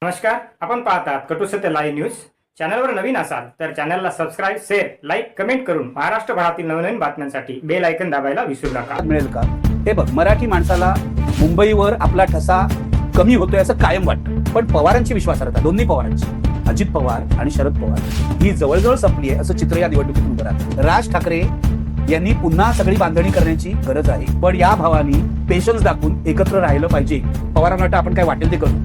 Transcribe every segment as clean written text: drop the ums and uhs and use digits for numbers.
नमस्कार, आपण पाहतात कटू सत्य लाईव्ह न्यूज. चॅनलवर नवीन असाल तर चॅनलला सबस्क्राईब, शेअर, लाईक, कमेंट करून महाराष्ट्रभरातील नवनवीन बातम्यांसाठी बेल आयकन दाबायला विसरू नका. मिळेल का? हे बघ, मराठी माणसाला मुंबईवर आपला ठसा कमी होतोय असं कायम वाटतं, पण पवारांची विश्वासार्हता, दोन्ही पवारांची, अजित पवार आणि शरद पवार, ही जवळजवळ संपली आहे असं चित्र या निवडणुकीतून उभं राहतं. राज ठाकरे यांनी पुन्हा सगळी बांधणी करण्याची गरज आहे, पण या भावानी पेशन्स दाखवून एकत्र राहिलं पाहिजे. पवारांना वाटतं आपण काय वाटेल ते करू,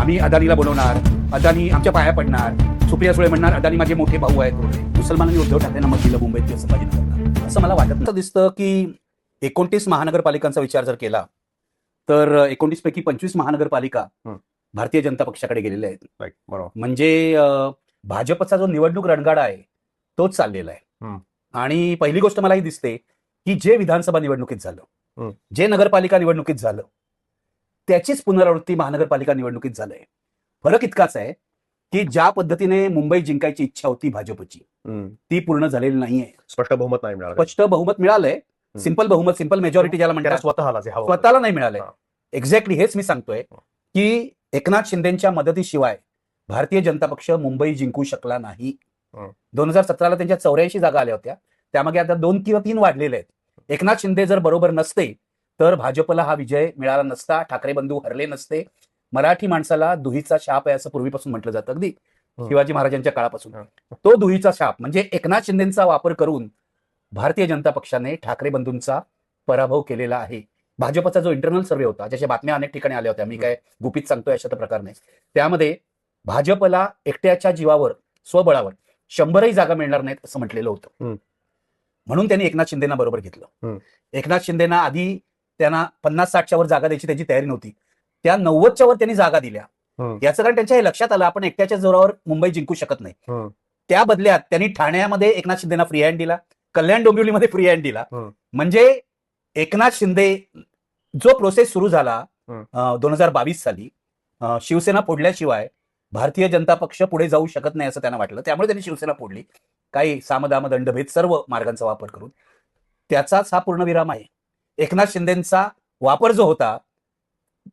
आम्ही अदानीला बनवणार, अदानी आमच्या पाया पडणार, सुप्रिया सुळे म्हणणार अदानी माझे मोठे भाऊ आहेत. मुसलमानांनी उद्धव ठाकरेंना मत दिलं मुंबईत संभाजी करणार, असं मला वाटत दिसतं की 29 महानगरपालिकांचा विचार जर केला तर 29 पैकी 25 महानगरपालिका भारतीय जनता पक्षाकडे गेलेल्या आहेत. म्हणजे भाजपचा जो निवडणूक रणगाडा आहे तोच चाललेला आहे. आणि पहिली गोष्ट मला ही दिसते की जे विधानसभा निवडणुकीत झालं, जे नगरपालिका निवडणुकीत झालं, त्याचीच पुनरावृत्ती महानगरपालिका निवडणुकीत झालंय. फरक इतकाच आहे की ज्या पद्धतीने मुंबई जिंकायची इच्छा होती भाजपची, ती पूर्ण झालेली नाहीये. स्पष्ट बहुमत नाही मिळालं. स्पष्ट बहुमत मिळालंय, सिंपल बहुमत, सिंपल मेजॉरिटी ज्याला म्हणतात, स्वतःला नाही मिळालंय. एक्झॅक्टली हेच मी सांगतोय की एकनाथ शिंदेच्या मदतीशिवाय भारतीय जनता पक्ष मुंबई जिंकू शकला नाही. 2017ला त्यांच्या 84 जागा आल्या होत्या, त्यामागे आता 2 किंवा 3 वाढलेले आहेत. एकनाथ शिंदे जर बरोबर नसते तर भाजपला हा विजय मिळाला नसता, ठाकरे बंधू हरले नसते. मराठी माणसाला दुहीचा शाप आहे असं पूर्वीपासून म्हटलं जातं, अगदी शिवाजी महाराजांच्या काळापासून. तो दुहीचा शाप म्हणजे एकनाथ शिंदेचा वापर करून भारतीय जनता पक्षाने ठाकरे बंधूंचा पराभव केलेला आहे. भाजपचा जो इंटरनल सर्व्हे होता, ज्याच्या बातम्या अनेक ठिकाणी आल्या होत्या, मी काय गुपित सांगतोय अशा प्रकार नाही, त्यामध्ये भाजपला एकट्याच्या जीवावर, स्वबळावर 100ही जागा मिळणार नाहीत असं म्हटलेलं होतं. म्हणून त्यांनी एकनाथ शिंदेना बरोबर घेतलं. एकनाथ शिंदेना आधी त्यांना 50-60च्या वर जागा द्यायची त्याची तयारी नव्हती, त्या 90च्या वर त्यांनी जागा दिल्या. याचं कारण त्यांच्या हे लक्षात आलं आपण एकट्याच्या जोरावर मुंबई जिंकू शकत नाही. त्या बदल्यात त्यांनी ठाण्यामध्ये एकनाथ शिंदेना फ्री हँड दिला, कल्याण डोंबिवलीमध्ये फ्री हँड दिला. म्हणजे एकनाथ शिंदे जो प्रोसेस सुरू झाला 2022 साली, शिवसेना फोडल्याशिवाय भारतीय जनता पक्ष पुढे जाऊ शकत नाही असं त्यांना वाटलं, त्यामुळे त्यांनी शिवसेना फोडली, काही सामदाम दंडभेद सर्व मार्गांचा वापर करून. त्याचाच हा पूर्णविराम आहे. एकनाथ शिंदेचा वापर जो होता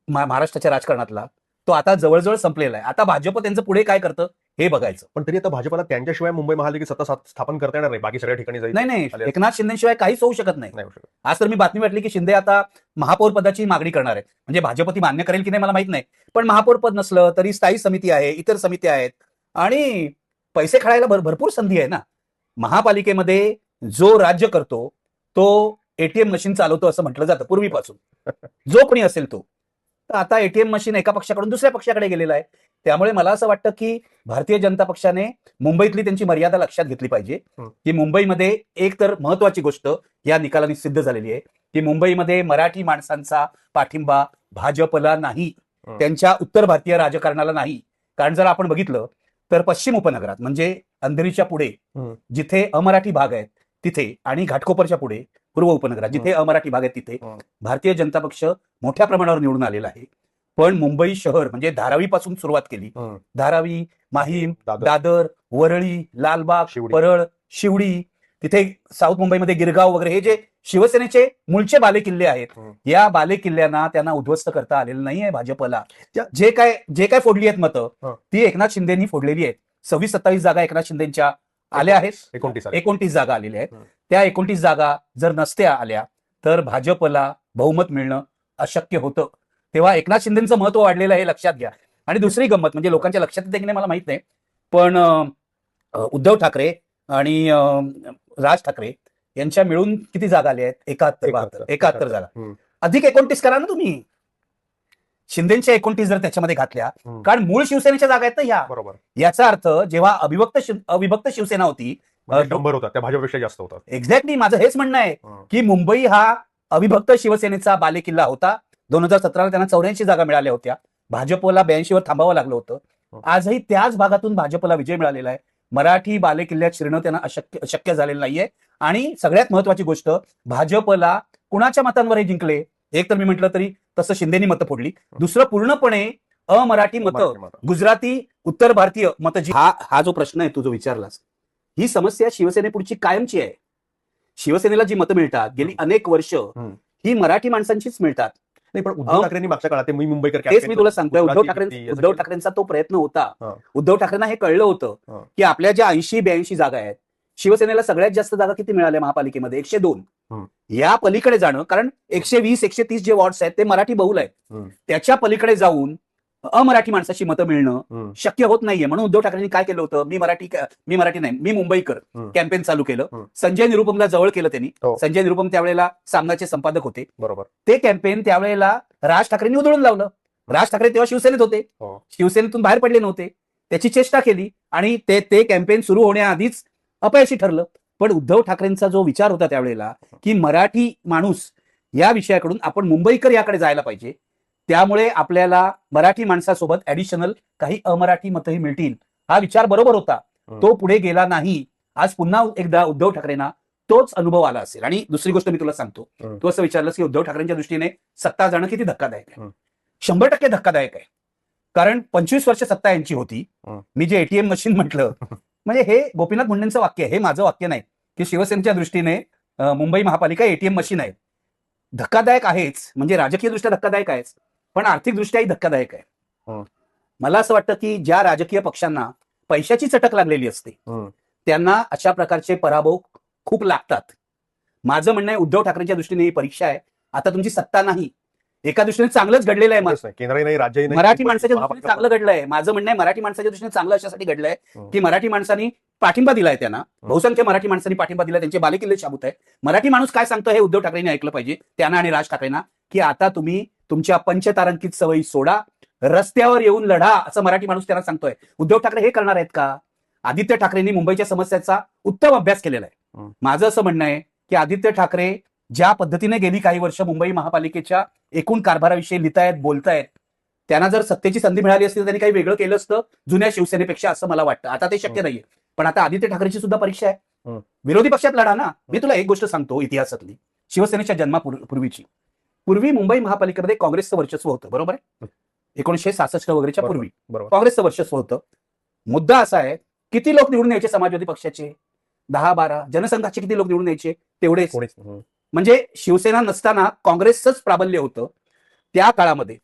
महाराष्ट्राच्या राजकारणातला, तो आता जवळजवळ संपलेला आहे. आता भाजप त्यांचं पुढे काय करतं हे बघायचं. पण तरी आता भाजपला त्यांच्याशिवाय मुंबई महापालिकेत सत्ता स्थापन करता येणार नाही, बाकी सगळ्या ठिकाणी जाईल. नाही, एकनाथ शिंदेशिवाय काहीच होऊ शकत नाही. आज तर मी बातमी वाटली की शिंदे आता महापौर पदाची मागणी करणार आहे. म्हणजे भाजप ती मान्य करेल की नाही मला माहित नाही, पण महापौर पद नसलं तरी स्थायी समिती आहे, इतर समिती आहेत, आणि पैसे खेळायला भरपूर संधी आहे ना. महापालिकेमध्ये जो राज्य करतो तो एटीएम मशीन चालवतो असं म्हटलं जातं पूर्वीपासून, जो कोणी असेल तो. तर आता एटीएम मशीन एका पक्षाकडून दुसऱ्या पक्षाकडे गेलेला आहे. त्यामुळे मला असं वाटतं की भारतीय जनता पक्षाने मुंबईतली त्यांची मर्यादा लक्षात घेतली पाहिजे की मुंबईमध्ये एक तर महत्वाची गोष्ट या निकालाने सिद्ध झालेली आहे की मुंबईमध्ये मराठी माणसांचा पाठिंबा भाजपला नाही, त्यांच्या उत्तर भारतीय राजकारणाला नाही. कारण जर आपण बघितलं तर पश्चिम उपनगरात म्हणजे अंधेरीच्या पुढे जिथे अमराठी भाग आहेत तिथे, आणि घाटकोपरच्या पुढे पूर्व उपनगरात जिथे अमराठी भाग आहेत तिथे भारतीय जनता पक्ष मोठ्या प्रमाणावर निवडून आलेला आहे. पण मुंबई शहर म्हणजे धारावी पासून सुरुवात केली, धारावी, माहीम, दादर, वरळी, लालबाग, परळ, शिवडी, तिथे साऊथ मुंबईमध्ये गिरगाव वगैरे, हे जे शिवसेनेचे मूळचे बालेकिल्ले आहेत, या बालेकिल्ल्यांना त्यांना उद्ध्वस्त करता आलेलं नाहीये भाजपला. जे काय फोडली आहेत मतं ती एकनाथ शिंदेनी फोडलेली आहेत. 26-27 जागा एकनाथ शिंदेच्या आल्या आहेत, 29 जागा आलेल्या आहेत. त्या 29 जागा जर नसत्या आल्या तर भाजपला बहुमत मिळणं अशक्य होतं. तेव्हा एकनाथ शिंदेचं महत्व वाढलेलं आहे हे लक्षात घ्या. आणि दुसरी गंमत म्हणजे लोकांच्या लक्षात येते की नाही मला माहित नाही, पण उद्धव ठाकरे आणि राज ठाकरे यांच्या मिळून किती जागा आल्या आहेत? 71 जागा. अधिक 29 करा ना तुम्ही. शिंदेच्या 29 जर त्याच्यामध्ये घातल्या, कारण मूळ शिवसेनेच्या जागा आहेत ना ह्या. बरोबर. याचा अर्थ जेव्हा अविभक्त शिवसेना होती 100 होता, त्या भाजपपेक्षा जास्त होता. एक्झॅक्टली माझं हेच म्हणणं आहे की मुंबई हा अविभक्त शिवसेनेचा बालेकिल्ला होता. 2017ला त्यांना 84 जागा मिळाल्या होत्या, भाजपला 82 वर थांबावं लागलं होतं. आजही त्याच भागातून भाजपला विजय मिळालेला आहे. मराठी बालेकिल्ल्यात शिरणं त्यांना अशक्य झालेलं नाहीये. आणि सगळ्यात महत्वाची गोष्ट, भाजपला कुणाच्या मतांवर हे जिंकले? एक तर मी म्हटलं तरी तसं शिंदेनी मतं फोडली, दुसरं पूर्णपणे अमराठी मतं, गुजराती, उत्तर भारतीय मतं. हा जो प्रश्न आहे तू जो विचारलास, ही समस्या शिवसेनेपुढची कायमची आहे. शिवसेनेला जी मतं मिळतात गेली अनेक वर्ष ही मराठी माणसांचीच मिळतात. नाही, पण उद्धव ठाकरेंनी मागच्या काळात ते मी मुंबईकर तेच मी तुला सांगतोय, उद्धव campaign ठाकरेंचा तो प्रयत्न होता. हा. उद्धव ठाकरेंना हे कळलं होतं हा. की आपल्या ज्या 80-82 जागा आहेत, शिवसेनेला सगळ्यात जास्त जागा किती मिळाल्या महापालिकेमध्ये? 102. या पलीकडे जाणं, कारण 120-130 जे वॉर्ड्स आहेत ते मराठी बहुल आहेत, त्याच्या पलीकडे जाऊन अमराठी माणसाची मतं मिळणं शक्य होत नाहीये. म्हणून उद्धव ठाकरेंनी काय केलं होतं, मी मराठी नाही, मी मुंबईकर कॅम्पेन चालू केलं. संजय निरुपमला जवळ केलं त्यांनी. संजय निरुपम त्यावेळेला सामनाचे संपादक होते. बरोबर. ते कॅम्पेन त्यावेळेला राज ठाकरेंनी उधळून लावलं. राज ठाकरे तेव्हा शिवसेनेत होते, शिवसेनेतून बाहेर पडले नव्हते. त्याची चेष्टा केली आणि ते कॅम्पेन सुरू होण्याआधीच अपयशी ठरलं. पण उद्धव ठाकरेंचा जो विचार होता त्यावेळेला की मराठी माणूस या विषयाकडून आपण मुंबईकर याकडे जायला पाहिजे, त्यामुळे आपल्याला मराठी माणसासोबत ऍडिशनल काही अमराठी मतही मिळतील, हा विचार बरोबर होता. तो पुढे गेला नाही. आज पुन्हा एकदा उद्धव ठाकरेंना तोच अनुभव आला असेल. आणि दुसरी गोष्ट मी तुला सांगतो, तू असं विचारलंस की उद्धव ठाकरेंच्या दृष्टीने सत्ता जाणं किती धक्कादायक आहे. 100% धक्कादायक आहे. कारण 25 वर्ष सत्ता यांची होती. मी जे एटीएम मशीन म्हटलं, म्हणजे हे गोपीनाथ मुंडेंचं वाक्य आहे, हे माझं वाक्य नाही की शिवसेनेच्या दृष्टीने मुंबई महापालिका एटीएम मशीन आहे. धक्कादायक आहेच, म्हणजे राजकीय दृष्ट्या धक्कादायक आहेच, पण आर्थिक दृष्ट्याही धक्कादायक आहे. मला असं वाटतं की ज्या राजकीय पक्षांना पैशाची चटक लागलेली असते त्यांना अशा प्रकारचे पराभव खूप लागतात. माझं म्हणणं आहे उद्धव ठाकरेंच्या दृष्टीने ही परीक्षा आहे. आता तुमची सत्ता नाही, एका दृष्टीने चांगलंच घडलेलं आहे. केंद्रही नाही, राज्यही नाही, मराठी माणसाच्या दृष्टीने चांगलं घडलंय. माझं म्हणणं आहे मराठी माणसाच्या दृष्टीने चांगलं अशासाठी घडलंय की मराठी माणसांनी पाठिंबा दिलाय, त्यांना बहुसंख्य मराठी माणसांनी पाठिंबा दिलाय, त्यांचे बालेकिल्ले शाबूत आहे. मराठी माणूस काय सांगतो हे उद्धव ठाकरेंनी ऐकलं पाहिजे, त्यांना आणि राज ठाकरेंना, की आता तुम्ही तुमच्या पंचतारांकित सवयी सोडा, रस्त्यावर येऊन लढा, असं मराठी माणूस त्यांना सांगतोय. उद्धव ठाकरे हे करणार आहेत का? आदित्य ठाकरेंनी मुंबईच्या समस्याचा उत्तम अभ्यास केलेला आहे. माझं असं म्हणणं आहे की आदित्य ठाकरे ज्या पद्धतीने गेली काही वर्ष मुंबई महापालिकेच्या एकूण कारभाराविषयी लिहितायत, बोलतायत, त्यांना जर सत्तेची संधी मिळाली असती तर त्यांनी काही वेगळं केलं असतं जुन्या शिवसेनेपेक्षा, असं मला वाटतं. आता ते शक्य नाहीये. पण आता आदित्य ठाकरेची सुद्धा परीक्षा आहे. विरोधी पक्षात लढा ना. मी तुला एक गोष्ट सांगतो इतिहासातली, शिवसेनेच्या जन्मापूर्वीची. पूर्वी मुंबई महापालिकेमध्ये काँग्रेसचं वर्चस्व होतं, बरोबर आहे? 1966 वगैरेच्या पूर्वी काँग्रेसचं वर्चस्व होतं. मुद्दा असा आहे, किती लोक निवडून यायचे समाजवादी पक्षाचे? 10-12. जनसंघाचे किती लोक निवडून यायचे? तेवढेच. म्हणजे शिवसेना नसताना काँग्रेसचंच प्राबल्य होतं. त्या काळामध्ये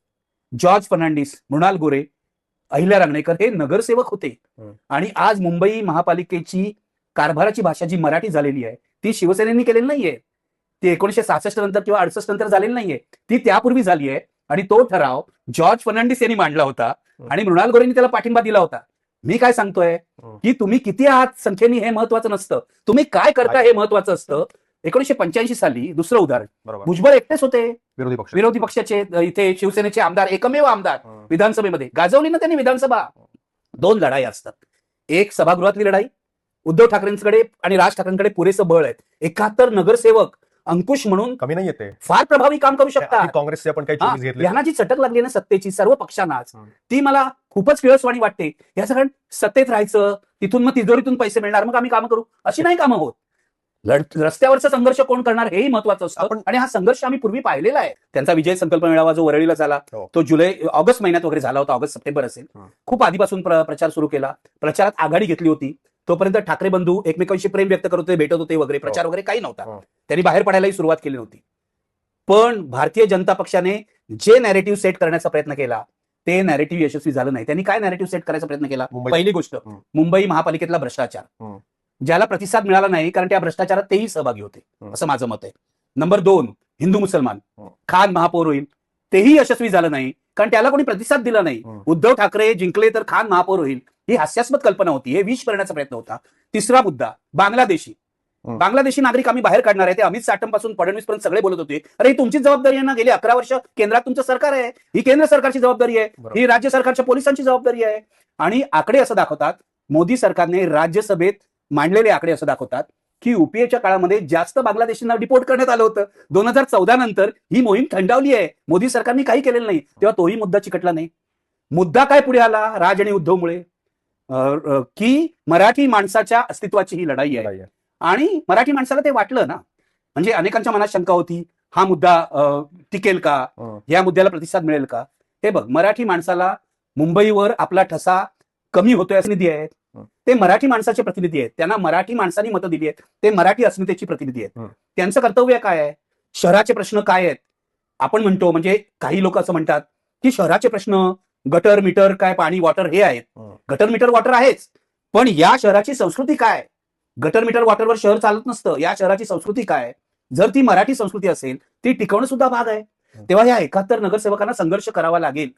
जॉर्ज फर्नांडिस, मृणाल गोरे, अहिल्या रांगणेकर हे नगरसेवक होते. आणि आज मुंबई महापालिकेची कारभाराची भाषा जी मराठी झालेली आहे ती शिवसेनेने केलेली नाहीये. ती 1966 नंतर किंवा 68 नंतर झालेली नाहीये, ती त्यापूर्वी झाली आहे. आणि तो ठराव जॉर्ज फर्नांडिस यांनी मांडला होता आणि मृणाल गोरेंनी त्याला पाठिंबा दिला होता. मी काय सांगतोय की तुम्ही किती आहात संख्येने हे महत्वाचं नसतं, तुम्ही काय करता हे महत्वाचं असतं. 1985 साली दुसरं उदाहरण, भुजबळ एकटेच होते विरोधी पक्षाचे, इथे शिवसेनेचे आमदार, एकमेव आमदार विधानसभेमध्ये. गाजवली ना त्यांनी विधानसभा. 2 लढाई असतात. एक सभागृहातली लढाई, उद्धव ठाकरेंकडे आणि राज ठाकरेंकडे पुरेसं बळ आहेत. 71 नगरसेवक अंकुश म्हणून कमी नाही येते, फार प्रभावी काम करू शकतात. काँग्रेसचे आपण काही चोवीस घेतले. यांना जी चटक लागली ना सत्तेची सर्व पक्षांनाच, ती मला खूपच किळसवाणी वाटते. याचं कारण सत्तेत राहायचं, तिथून मग तिजोरीतून पैसे मिळणार, मग आम्ही कामं करू, अशी नाही कामं होत. रस्त्यावरचा संघर्ष कोण करणार हेही महत्वाचं असतं. आणि हा संघर्ष आम्ही पूर्वी पाहिलेला आहे. त्यांचा विजय संकल्प मेळावा जो वरळीला झाला तो ऑगस्ट महिन्यात वगैरे झाला होता, ऑगस्ट सप्टेंबर असेल. खूप आधीपासून प्रचार सुरू केला, प्रचारात आघाडी घेतली होती. तोपर्यंत ठाकरे बंधू एकमेकांशी प्रेम व्यक्त करत होते, भेटत होते वगैरे, प्रचार वगैरे काही नव्हता. त्यांनी बाहेर पडायलाही सुरुवात केली नव्हती. पण भारतीय जनता पक्षाने जे नॅरेटिव्ह सेट करण्याचा प्रयत्न केला ते नॅरेटिव्ह यशस्वी झालं नाही. त्यांनी काय नॅरेटिव्ह सेट करायचा प्रयत्न केला? पहिली गोष्ट, मुंबई महापालिकेतला भ्रष्टाचार, ज्याला प्रतिसाद मिळाला नाही कारण त्या भ्रष्टाचारात तेही सहभागी होते, असं माझं मत आहे. नंबर 2, हिंदू मुसलमान, खान महापौर होईल, तेही यशस्वी झालं नाही कारण त्याला कोणी प्रतिसाद दिला नाही. उद्धव ठाकरे जिंकले तर खान महापौर होईल, ही हास्यास्पद कल्पना होती, हे विष करण्याचा प्रयत्न होता. तिसरा मुद्दा, बांगलादेशी नागरिक आम्ही बाहेर काढणार आहे. ते अमित साटमपासून फडणवीस पर्यंत सगळे बोलत होते, अरे ही तुमचीच जबाबदारी आहे ना, गेली 11 वर्ष केंद्रात तुमचं सरकार आहे, ही केंद्र सरकारची जबाबदारी आहे, ही राज्य सरकारच्या पोलिसांची जबाबदारी आहे. आणि आकडे असं दाखवतात, मोदी सरकारने राज्यसभेत मांडलेले आकडे असं दाखवतात की युपीएच्या काळामध्ये जास्त बांगलादेशींना डिपोर्ट करण्यात आलं होतं. 2014 नंतर ही मोहीम थंडावली आहे, मोदी सरकारने काही केलेलं नाही, तेव्हा तोही मुद्दा चिकटला नाही. मुद्दा काय पुढे आला राज आणि उद्धवमुळे, की मराठी माणसाच्या अस्तित्वाची ही लढाई आहे. आणि मराठी माणसाला ते वाटलं ना, म्हणजे अनेकांच्या मनात शंका होती, हा मुद्दा टिकेल का, या मुद्द्याला प्रतिसाद मिळेल का? हे बघ, मराठी माणसाला मुंबईवर आपला ठसा कमी होतोय असं निधी आहेत, ते मराठी माणसाचे प्रतिनिधी आहेत, त्यांना मराठी माणसांनी मतं दिली आहेत, ते मराठी अस्मितेची प्रतिनिधी आहेत. त्यांचं कर्तव्य काय आहे, शहराचे प्रश्न काय आहेत, आपण म्हणतो म्हणजे काही लोक असं म्हणतात की शहराचे प्रश्न गटर मीटर काय पाणी वॉटर हे आहेत. गटर मीटर वॉटर आहेच, पण या शहराची संस्कृती काय? गटर मीटर वॉटरवर शहर चालत नसतं. या शहराची संस्कृती काय? जर ती मराठी संस्कृती असेल ती टिकवणं सुद्धा भाग आहे. तेव्हा या 71 नगरसेवकांना संघर्ष करावा लागेल.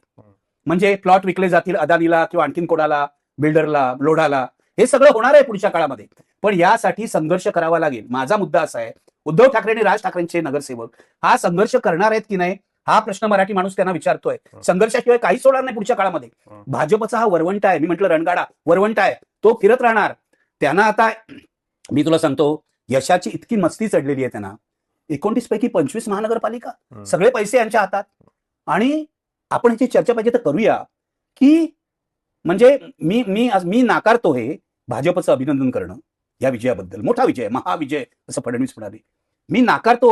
म्हणजे प्लॉट विकले जातील अदानीला किंवा आणखीन कोणाला, बिल्डरला, लोढाला, हे सगळं होणार आहे पुढच्या काळामध्ये. पण यासाठी संघर्ष करावा लागेल. माझा मुद्दा असा आहे, उद्धव ठाकरे आणि राज ठाकरेंचे नगरसेवक हा संघर्ष करणार आहेत की नाही हा प्रश्न मराठी माणूस त्यांना विचारतोय. संघर्षाशिवाय काहीच होणार नाही पुढच्या काळामध्ये. भाजपचा हा वरवंटा आहे, मी म्हटलं रणगाडा वरवंटा आहे, तो फिरत राहणार. त्यांना आता मी तुला सांगतो, यशाची इतकी मस्ती चढलेली आहे त्यांना. 29 पैकी 25 महानगरपालिका, सगळे पैसे यांच्या हातात. आणि आपण ह्याची चर्चा पाहिजे तर करूया की म्हणजे मी मी मी नाकारतो हे भाजपचं अभिनंदन करणं या विजयाबद्दल. मोठा विजय, महाविजय असं फडणवीस म्हणाले. मी नाकारतो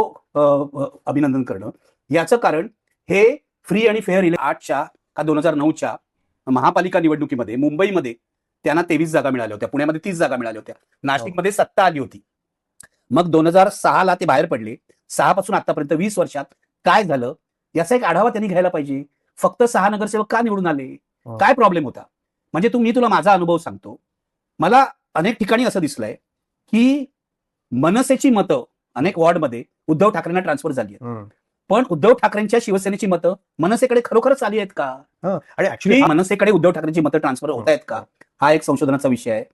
अभिनंदन करणं. याचं कारण हे फ्री आणि फेअर 8च्या का 2009च्या महापालिका निवडणुकीमध्ये मुंबईमध्ये त्यांना 23 जागा मिळाल्या होत्या, पुण्यामध्ये 30 जागा मिळाल्या होत्या, नाशिकमध्ये सत्ता आली होती. मग 2006ला ते बाहेर पडले. 6 पासून आतापर्यंत 20 वर्षात काय झालं याचा एक आढावा त्यांनी घ्यायला पाहिजे. फक्त 6 नगरसेवक का निवडून आले? काय प्रॉब्लेम होता? म्हणजे मी तुला माझा अनुभव सांगतो. मला अनेक ठिकाणी असं दिसलंय की मनसेची मतं अनेक वॉर्डमध्ये उद्धव ठाकरेंना ट्रान्सफर झाली आहेत, पण उद्धव ठाकरेंच्या शिवसेनेची मतं मनसेकडे खरोखरच आली आहेत का? आणि ऍक्च्युली मनसेकडे उद्धव ठाकरेंची मतं ट्रान्सफर होत आहेत का? हा एक संशोधनाचा विषय आहे.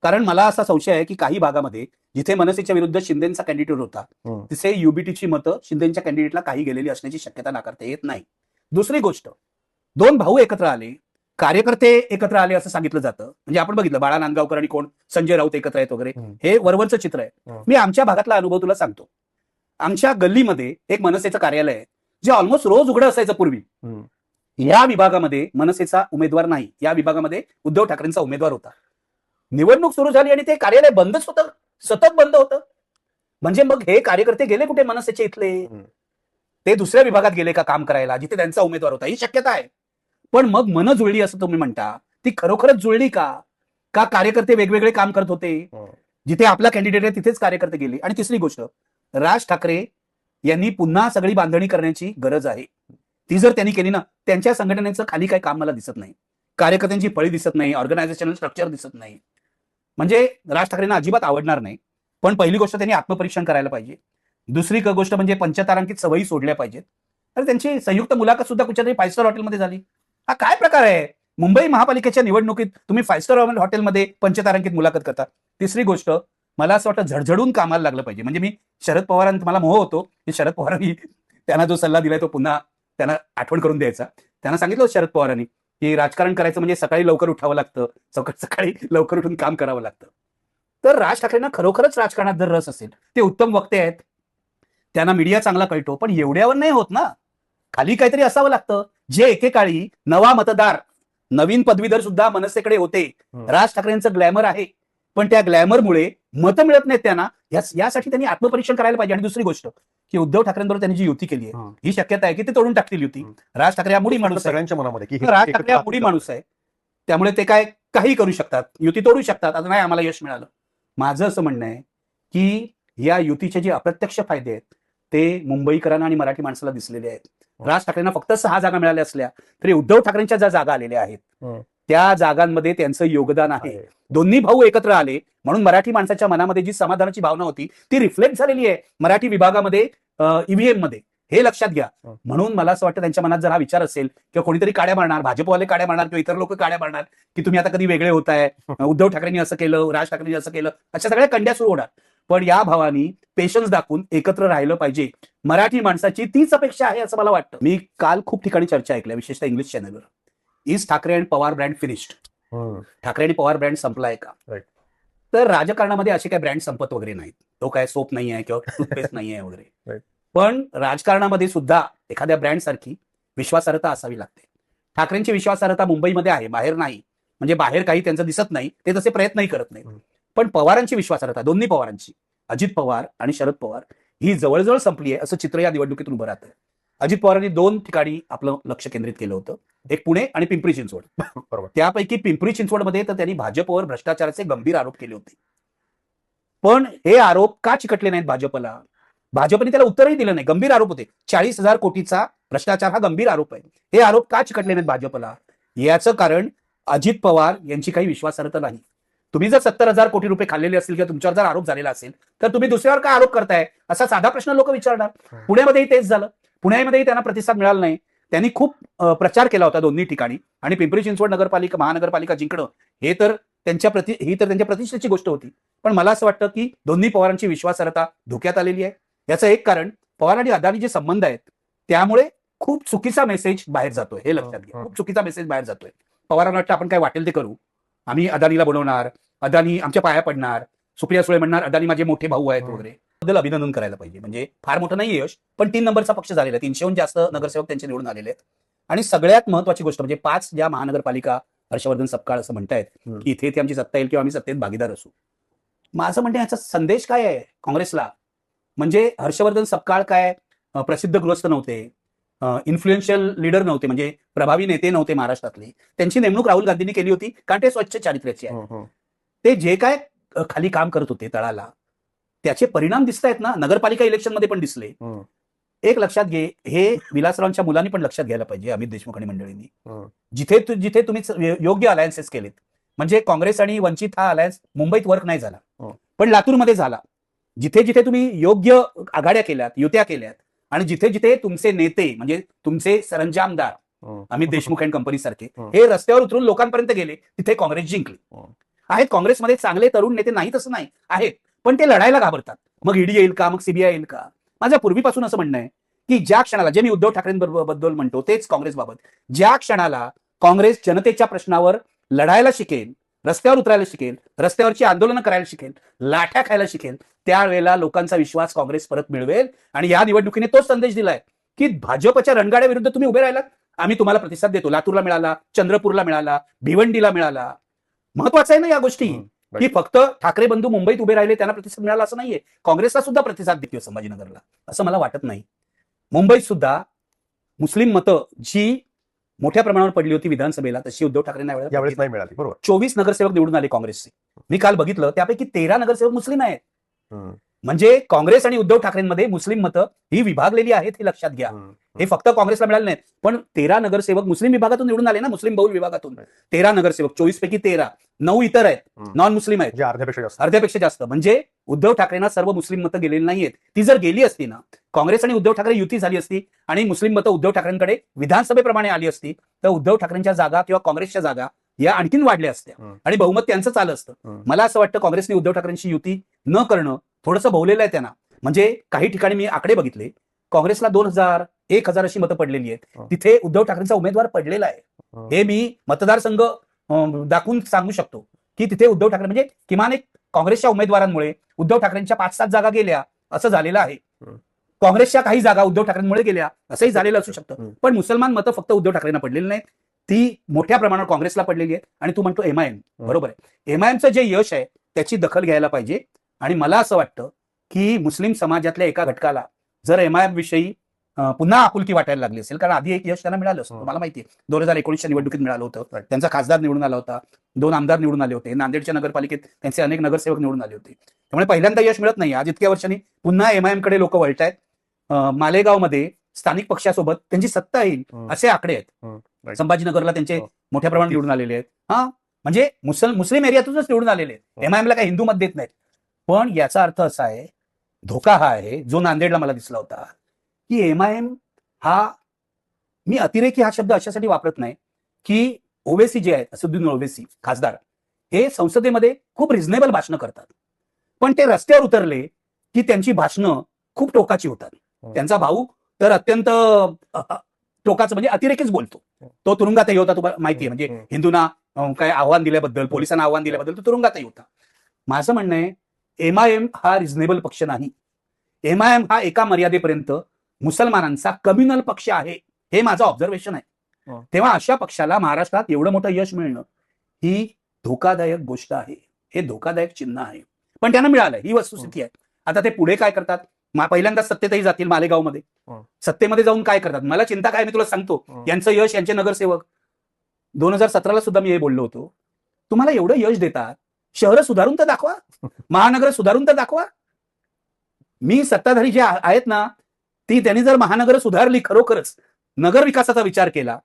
कारण मला असा संशय आहे की काही भागामध्ये जिथे मनसेच्या विरुद्ध शिंदेचा कॅन्डिडेट होता तिथे युबीटीची मतं शिंदेच्या कॅन्डिडेटला काही गेलेली असण्याची शक्यता नाकारता येत नाही. दुसरी गोष्ट, 2 भाऊ एकत्र आले, कार्यकर्ते एकत्र आले असं सांगितलं जातं. म्हणजे आपण बघितलं बाळा नांदगावकर आणि कोण संजय राऊत एकत्र आहेत वगैरे, हे वरवरचं चित्र आहे. मी आमच्या भागातला अनुभव तुला सांगतो. आमच्या गल्लीमध्ये एक मनसेचं कार्यालय आहे जे ऑलमोस्ट रोज उघडं असायचं पूर्वी. या विभागामध्ये मनसेचा उमेदवार नाही, या विभागामध्ये उद्धव ठाकरेंचा उमेदवार होता. निवडणूक सुरू झाली आणि ते कार्यालय बंदच होतं, सतत बंद होतं. म्हणजे मग हे कार्यकर्ते गेले कुठे मनसेचे इथले? ते दुसऱ्या विभागात गेले का काम करायला जिथे त्यांचा उमेदवार होता? ही शक्यता आहे. पण मग मन जुळली असं तुम्ही म्हणता, ती खरोखरच जुळली का? का कार्यकर्ते वेगवेगळे काम करत होते? जिथे आपला कॅन्डिडेट आहे तिथेच कार्यकर्ते गेले. आणि तिसरी गोष्ट, राज ठाकरे यांनी पुन्हा सगळी बांधणी करण्याची गरज आहे. ती जर त्यांनी केली ना, त्यांच्या संघटनेचं खाली काही काम मला दिसत नाही. कार्यकर्त्यांची पळी दिसत नाही, ऑर्गनायझेशनल स्ट्रक्चर दिसत नाही. म्हणजे राज ठाकरेंना अजिबात आवडणार नाही. पण पहिली गोष्ट त्यांनी आत्मपरीक्षण करायला पाहिजे. दुसरी गोष्ट म्हणजे पंचतारांकित सवयी सोडल्या पाहिजेत. तर त्यांची संयुक्त मुलाखत सुद्धा कुठच्यातरी 5 स्टार हॉटेलमध्ये झाली. हा काय प्रकार आहे? मुंबई महापालिकेच्या निवडणुकीत तुम्ही 5 स्टार हॉटेलमध्ये पंचतारांकित मुलाखत करता. तिसरी गोष्ट, मला असं वाटतं झडझडून कामाला लागलं पाहिजे. म्हणजे मी शरद पवारांचा मला मोह होतो की शरद पवारांनी त्यांना जो सल्ला दिलाय तो पुन्हा त्यांना आठवण करून द्यायचा. त्यांना सांगितलं शरद पवारांनी की राजकारण करायचं म्हणजे सकाळी लवकर उठावं लागतं, सकाळी लवकर उठून काम करावं लागतं. तर राज ठाकरेंना खरोखरच राजकारणात जर रस असेल, ते उत्तम वक्ते आहेत, त्यांना मीडिया चांगला कळतो, पण एवढ्यावर नाही होत ना. खाली काहीतरी असावं लागतं. जे एकेकाळी नवा मतदार, नवीन पदवीधर सुद्धा मनसेकडे होते. राज ठाकरेंचं ग्लॅमर आहे, पण त्या ग्लॅमरमुळे मतं मिळत नाहीत त्यांना. यासाठी त्यांनी आत्मपरीक्षण करायला पाहिजे. आणि दुसरी गोष्ट की उद्धव ठाकरेंबरोबर त्यांनी जी युती केली आहे, ही शक्यता आहे की ते तोडून टाकतील युती. राज ठाकरे हा मुडी माणूस आहे, सगळ्यांच्या मनामध्ये की राज ठाकरे हा मुडी माणूस आहे, त्यामुळे ते काही करू शकतात, युती तोडू शकतात. आता नाही आम्हाला यश मिळालं. माझं असं म्हणणं आहे की या युतीचे जे अप्रत्यक्ष फायदे आहेत ते मुंबईकरांना आणि मराठी माणसाला दिसलेले आहेत. राज ठाकरेंना फक्त 6 जागा मिळाल्या असल्या तरी उद्धव ठाकरेंच्या ज्या जागा आलेल्या आहेत त्या जागांमध्ये त्यांचं योगदान आहे. दोन्ही भाऊ एकत्र आले म्हणून मराठी माणसाच्या मनामध्ये जी समाधानाची भावना होती ती रिफ्लेक्ट झालेली आहे मराठी विभागामध्ये, ईव्हीएम मध्ये. हे लक्षात घ्या. म्हणून मला असं वाटतं त्यांच्या मनात जर हा विचार असेल किंवा कोणीतरी काड्या मारणार, भाजपवाले काड्या मारणार किंवा इतर लोक काड्या मारणार की तुम्ही आता कधी वेगळे होताय, उद्धव ठाकरेंनी असं केलं, राज ठाकरेंनी असं केलं, अशा सगळ्या कंड्या सुरू होणार. पण या भावानी पेशन्स दाखवून एकत्र राहिलं पाहिजे. मराठी माणसाची तीच अपेक्षा आहे असं मला वाटतं. मी काल खूप ठिकाणी चर्चा ऐकल्या, विशेषतः इंग्लिश चॅनलवर. Is Thackeray and Pawar brand finished? Thackeray आणि पवार ब्रँड संपलाय का? तर राजकारणामध्ये असे काही ब्रँड संपत वगैरे नाहीत. तो काय सोप नाही आहे किंवा टूथपेस्ट नाही आहे वगैरे. पण राजकारणामध्ये सुद्धा एखाद्या ब्रँड सारखी विश्वासार्हता असावी लागते. ठाकरेंची विश्वासार्हता मुंबईमध्ये आहे, बाहेर नाही. म्हणजे बाहेर काही त्यांचं दिसत नाही, ते तसे प्रयत्नही करत नाहीत. पण पवारांची विश्वासार्हता, दोन्ही पवारांची, अजित पवार आणि शरद पवार, ही जवळजवळ संपली आहे असं चित्र या निवडणुकीतून उभं राहतं. अजित पवारांनी 2 ठिकाणी आपलं लक्ष केंद्रित केलं होतं, एक पुणे आणि पिंपरी चिंचवड. बरोबर. त्यापैकी पिंपरी चिंचवडमध्ये तर त्यांनी भाजपवर भ्रष्टाचाराचे गंभीर आरोप केले होते. पण हे आरोप का चिकटले नाहीत भाजपला? भाजपने त्याला उत्तरही दिलं नाही. गंभीर आरोप होते. 40,000 कोटीचा भ्रष्टाचार हा गंभीर आरोप आहे. हे आरोप का चिकटले नाहीत भाजपला? याचं कारण अजित पवार यांची काही विश्वासार्हता नाही. तुम्ही जर 70,000 कोटी रुपये खाल्लेले असतील किंवा तुमच्यावर जर आरोप झालेला असेल तर तुम्ही दुसऱ्यावर काय आरोप करताय असा साधा प्रश्न लोक विचारणार. पुण्यामध्येही तेच झालं. पुण्यामध्येही त्यांना प्रतिसाद मिळाला नाही. त्यांनी खूप प्रचार केला होता दोन्ही ठिकाणी आणि पिंपरी चिंचवड महानगरपालिका जिंकणं ही तर त्यांच्या प्रतिष्ठेची गोष्ट होती. पण मला असं वाटतं की दोन्ही पवारांची विश्वासार्हता धोक्यात आलेली आहे. याचं एक कारण पवार आणि अदानी जे संबंध आहेत त्यामुळे खूप चुकीचा मेसेज बाहेर जातोय. हे लक्षात घ्या. खूप चुकीचा मेसेज बाहेर जातोय. पवारांना वाटतं आपण काय वाटेल ते करू, आम्ही अदानीला बोलवणार, अदानी आमच्या पाया पडणार, सुप्रिया सुळे म्हणणार अदानी माझे मोठे भाऊ आहेत वगैरे. बद्दल अभिनंदन करायला पाहिजे. म्हणजे फार मोठं नाही यश, पण 3 नंबरचा पक्ष झालेला आहे. 300हून जास्त नगरसेवक त्यांचे निवडून आलेले आहेत. आणि सगळ्यात महत्वाची गोष्ट म्हणजे 5 ज्या महानगरपालिका हर्षवर्धन सपकाळ असं म्हणतायत की इथे आमची सत्ता येईल किंवा आम्ही सत्तेत भागीदार असू. माझं म्हणणं याचा संदेश काय आहे काँग्रेसला? म्हणजे हर्षवर्धन सपकाळ काय प्रसिद्ध गृहस्थ नव्हते, इन्फ्लुएन्शियल लीडर नव्हते, म्हणजे प्रभावी नेते नव्हते महाराष्ट्रातले. त्यांची नेमणूक राहुल गांधींनी केली होती कारण ते स्वच्छ चारित्र्याचे आहे. ते जे काय खाली काम करत होते तळाला त्याचे परिणाम दिसत आहेत ना. नगरपालिका इलेक्शन मध्ये पण दिसले. एक लक्षात घे, हे विलासरावांच्या मुलांनी पण लक्षात घ्यायला पाहिजे, अमित देशमुख आणि मंडळींनी. जिथे तुम्ही योग्य अलायन्सेस केलेत, म्हणजे काँग्रेस आणि वंचित हा अलायन्स मुंबईत वर्क नाही झाला पण लातूरमध्ये झाला. जिथे जिथे तुम्ही योग्य आघाड्या केल्यात, युत्या केल्यात आणि जिथे जिथे तुमचे नेते म्हणजे तुमचे सरंजामदार अमित देशमुख अँड कंपनी सारखे हे रस्त्यावर उतरून लोकांपर्यंत गेले, तिथे काँग्रेस जिंकली. आहेत काँग्रेसमध्ये चांगले तरुण नेते, नाही तसं नाही, आहेत, पण ते लढायला घाबरतात. मग ईडी येईल का, मग सीबीआय येईल का? माझ्या पूर्वीपासून असं म्हणणं आहे की ज्या क्षणाला, जे मी उद्धव ठाकरेंबद्दल म्हणतो तेच काँग्रेसबाबत, ज्या क्षणाला काँग्रेस जनतेच्या प्रश्नावर लढायला शिकेल, रस्त्यावर उतरायला शिकेल, रस्त्यावरची आंदोलनं करायला शिकेल, लाठ्या खायला शिकेल, त्यावेळेला लोकांचा विश्वास काँग्रेस परत मिळवेल. आणि या निवडणुकीने तोच संदेश दिलाय की भाजपच्या रणगाड्या विरुद्ध तुम्ही उभे राहिलात, आम्ही तुम्हाला प्रतिसाद देतो. लातूरला मिळाला, चंद्रपूरला मिळाला, भिवंडीला मिळाला. महत्वाचं आहे ना या गोष्टी, की फक्त ठाकरे बंधू मुंबईत उभे राहिले त्यांना प्रतिसाद मिळाला असं नाहीये. काँग्रेसला सुद्धा प्रतिसाद देतोय संभाजीनगरला, असं मला वाटत नाही. मुंबईत सुद्धा मुस्लिम मतं जी मोठ्या प्रमाणावर पडली होती विधानसभेला तशी उद्धव ठाकरेंना यावेळेस नाही मिळाली. बरोबर. 24 नगरसेवक निवडून आले काँग्रेसचे. मी काल बघितलं त्यापैकी 13 नगरसेवक मुस्लिम आहेत. म्हणजे काँग्रेस आणि उद्धव ठाकरेंमध्ये मुस्लिम मतं ही विभागलेली आहेत, हे लक्षात घ्या. हे फक्त काँग्रेसला मिळाले नाहीत, पण 13 नगरसेवक मुस्लिम विभागातून निवडून आले ना, मुस्लिम बहुल विभागातून. 13 नगरसेवक, 24 पैकी 13, 9 इतर आहेत, नॉन मुस्लिम आहेत, अर्ध्यापेक्षा जास्त. म्हणजे उद्धव ठाकरेंना सर्व मुस्लिम मतं गेलेली नाहीयेत. ती जर गेली असती ना, काँग्रेस आणि उद्धव ठाकरे युती झाली असती आणि मुस्लिम मतं उद्धव ठाकरेंकडे विधानसभेप्रमाणे आली असती तर उद्धव ठाकरेंच्या जागा किंवा काँग्रेसच्या जागा या आणखीन वाढल्या असत्या आणि बहुमत त्यांचं आलं असतं. मला असं वाटतं काँग्रेसने उद्धव ठाकरेंची युती न करणं थोडंसं भोवलेलं आहे त्यांना. म्हणजे काही ठिकाणी मी आकडे बघितले, काँग्रेसला 2,000, 1,000 अशी मतं पडलेली आहेत, तिथे उद्धव ठाकरेंचा उमेदवार पडलेला आहे. हे मी मतदारसंघ दाखवून सांगू शकतो की तिथे उद्धव ठाकरे, म्हणजे किमान एक काँग्रेसच्या उमेदवारांमुळे उद्धव ठाकरेंच्या 5-7 जागा गेल्या असं झालेलं आहे. काँग्रेसच्या काही जागा उद्धव ठाकरेंमुळे गेल्या असंही झालेलं असू शकतं. पण मुसलमान मतं फक्त उद्धव ठाकरेंना पडलेली नाहीत, ती मोठ्या प्रमाणावर काँग्रेसला पडलेली आहे. आणि तू म्हणतो एमआयएम, बरोबर आहे, एमआयएमचं जे यश आहे त्याची दखल घ्यायला पाहिजे. आणि मला असं वाटतं की मुस्लिम समाजातल्या एका घटकाला जर एमआयएम विषयी पुन्हा आपुलकी वाटायला लागली असेल, कारण आधी एक यश त्यांना मिळालं असतं, मला माहिती आहे, 2019च्या निवडणुकीत मिळालं होतं, त्यांचा खासदार निवडून आला होता, 2 आमदार निवडून आले होते, नांदेडच्या नगरपालिकेत त्यांचे अनेक नगरसेवक निवडून आले होते. त्यामुळे पहिल्यांदा यश मिळत नाही. आज इतक्या वर्षांनी पुन्हा एमआयएम कडे लोक वळतायत. मालेगावमध्ये स्थानिक पक्षासोबत त्यांची सत्ता येईल असे आकडे आहेत. संभाजीनगरला त्यांचे मोठ्या प्रमाणात निवडून आलेले आहेत. म्हणजे मुस्लिम एरियातूनच निवडून आलेले आहेत. एमआयएमला काही हिंदू मत देत नाहीत. पण याचा अर्थ असा आहे, धोका हा आहे जो नांदेडला मला दिसला होता, की एमआयएम हा, मी अतिरेकी हा शब्द अशासाठी वापरत नाही की ओवेसी जे आहेत, असदुद्दीन ओवेसी खासदार, हे संसदेमध्ये खूप रिझनेबल भाषणं करतात, पण ते रस्त्यावर उतरले की त्यांची भाषणं खूप टोकाची होतात. त्यांचा भाऊ तर अत्यंत टोकाचं, म्हणजे अतिरेकीच बोलतो. तो तुरुंगातही होता, तुम्हाला माहिती आहे, म्हणजे हिंदूंना काय आव्हान दिल्याबद्दल, पोलिसांना आव्हान दिल्याबद्दल तो तुरुंगातही होता. माझं म्हणणं आहे, एमआयएम हा रिझनेबल पक्ष नाही. एमआयएम हा एका मर्यादेपर्यंत मुसलमानांचा कम्युनल पक्ष आहे, हे माझं ऑब्झर्वेशन आहे. तेव्हा अशा पक्षाला महाराष्ट्रात एवढं मोठं यश मिळणं ही धोकादायक गोष्ट आहे, हे धोकादायक चिन्ह आहे. पण त्यांना मिळालंय, ही वस्तुस्थिती आहे. आता ते पुढे काय करतात, पहिल्यांदा सत्तेतही जातील मालेगावमध्ये, सत्तेमध्ये जाऊन काय करतात मला चिंता काय, मी तुला सांगतो. यांचं यश, यांचे नगरसेवक, 2017ला सुद्धा मी हे बोललो होतो, तुम्हाला एवढं यश देतात, शहरं सुधारून तर दाखवा, महानगर सुधारून तर दाखवा. मी सत्ताधारी जे आहेत ना, ती त्यांनी जर महानगर सुधारली, खरोखरच नगर विकासाचा विचार केला,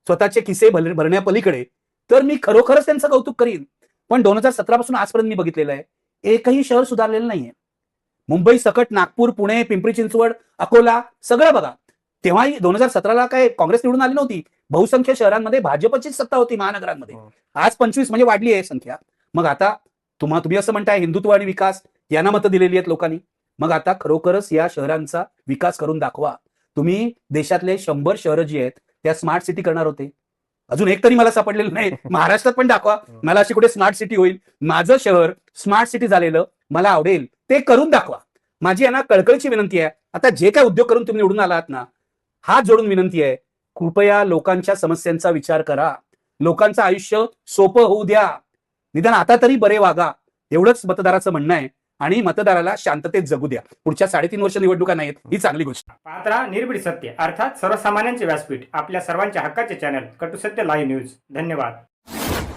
स्वतःचे किसे भरण्यापलीकडे, तर मी खरोखरच त्यांचं कौतुक करीन. पण 2017 पासून आजपर्यंत मी बघितलेलं आहे, एकही शहर सुधारलेलं नाहीये. मुंबई सकट नागपूर, पुणे, पिंपरी चिंचवड, अकोला सगळं बघा. तेव्हाही 2017ला काय काँग्रेस निवडून आली नव्हती. बहुसंख्य शहरांमध्ये भाजपचीच सत्ता होती महानगरांमध्ये. आज 25 म्हणजे वाढली आहे संख्या. मग आता तुम्ही असं म्हणताय हिंदुत्व आणि विकास यांना मतं दिलेली आहेत लोकांनी. मग आता खरोखरच या शहरांचा विकास करून दाखवा. तुम्ही देशातले 100 शहरं जी आहेत त्या स्मार्ट सिटी करणार होते, अजून एक तरी मला सापडलेलं नाही. महाराष्ट्रात पण दाखवा, मला अशी कुठे स्मार्ट सिटी होईल, माझं शहर स्मार्ट सिटी झालेलं मला आवडेल, ते करून दाखवा. माझी यांना कळकळीची विनंती आहे. आता जे काय उद्योग करून तुम्ही निवडून आलात ना, हात जोडून विनंती आहे, कृपया लोकांच्या समस्यांचा विचार करा. लोकांचं आयुष्य सोपं होऊ द्या. निदान आता तरी बरे वागा, एवढंच मतदाराचं म्हणणं आहे. आणि मतदाराला शांततेत जगू द्या. पुढच्या 3.5 वर्ष निवडणुका नाहीत, ही चांगली गोष्ट. पाहत राहा निर्भीड सत्य, अर्थात सर्वसामान्यांचे व्यासपीठ, आपल्या सर्वांच्या हक्काचे चॅनल कटू सत्य लाईव्ह न्यूज. धन्यवाद.